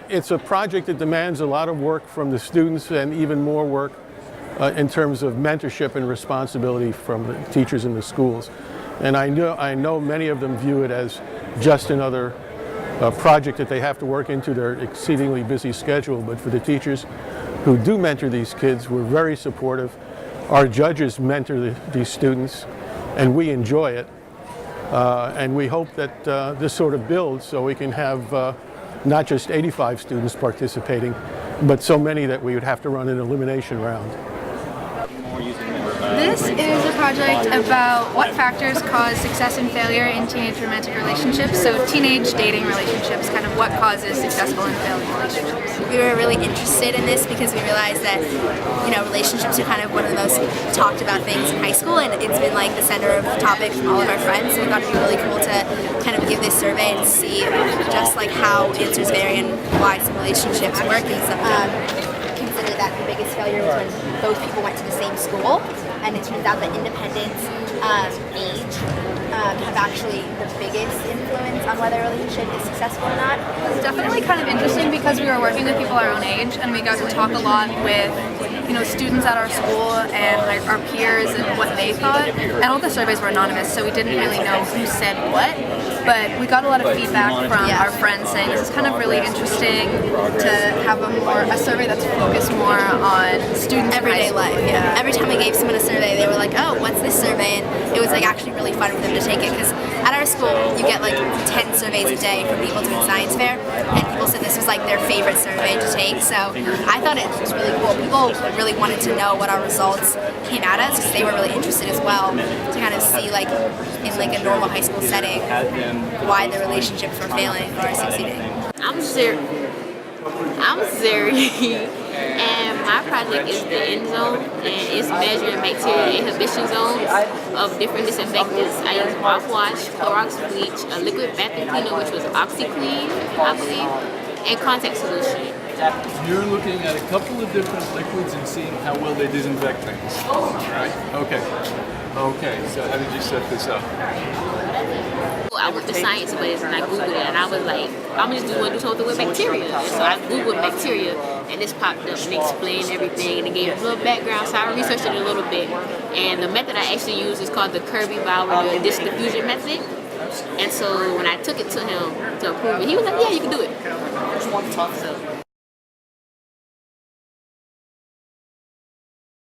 It's a project that demands a lot of work from the students and even more work in terms of mentorship and responsibility from the teachers in the schools. And I know many of them view it as just another project that they have to work into their exceedingly busy schedule. But for the teachers who do mentor these kids, we're very supportive. Our judges mentor these students, and we enjoy it. And we hope that this sort of builds so we can have not just 85 students participating, but so many that we would have to run an elimination round. This is a project about what factors cause success and failure in teenage romantic relationships. So teenage dating relationships, kind of what causes successful and failing relationships. We were really interested in this because we realized that, relationships are kind of one of the most talked about things in high school, and it's been like the center of topic from all of our friends. So we thought it'd be really cool to kind of give this survey and see just like how answers vary and why some relationships work and some don't. Consider that the biggest failure was when both people went to the same school, and it turns out that independence, age, have actually the biggest influence on whether a relationship is successful or not. It's definitely kind of interesting because we were working with people our own age, and we got to talk a lot with students at our school and like our peers and what they thought. And all the surveys were anonymous, so we didn't really know who said what. But we got a lot of feedback from our friends saying this is kind of really interesting to have a survey that's focused more on students' everyday life. Yeah. Every time we gave someone a survey, they were like, "Oh, what's this survey?" And it was like actually really fun for them to take it because at our school you get like 10 surveys a day from people doing science fair, and people said this was like their favorite survey to take. So I thought it was really cool. People really wanted to know what our results came out as because they were really interested as well to kind of see like in like a normal high school setting why the relationships were failing or succeeding. I'm Zeri, and my project is the end zone, and it's measuring bacteria inhibition zones of different disinfectants. I use mouthwash, Clorox bleach, a liquid bathroom cleaner, which was OxyClean, I believe, and contact solution. You're looking at a couple of different liquids and seeing how well they disinfect things, right? Okay, so how did you set this up? I went to science base and I Googled it, and I was like, I'm just want to do something with bacteria. And so I Googled bacteria, and this popped up and explained everything, and it gave a little background. So I researched it a little bit, and the method I actually use is called the Kirby-Bauer dish diffusion method. And so when I took it to him to approve it, he was like, "Yeah, you can do it." So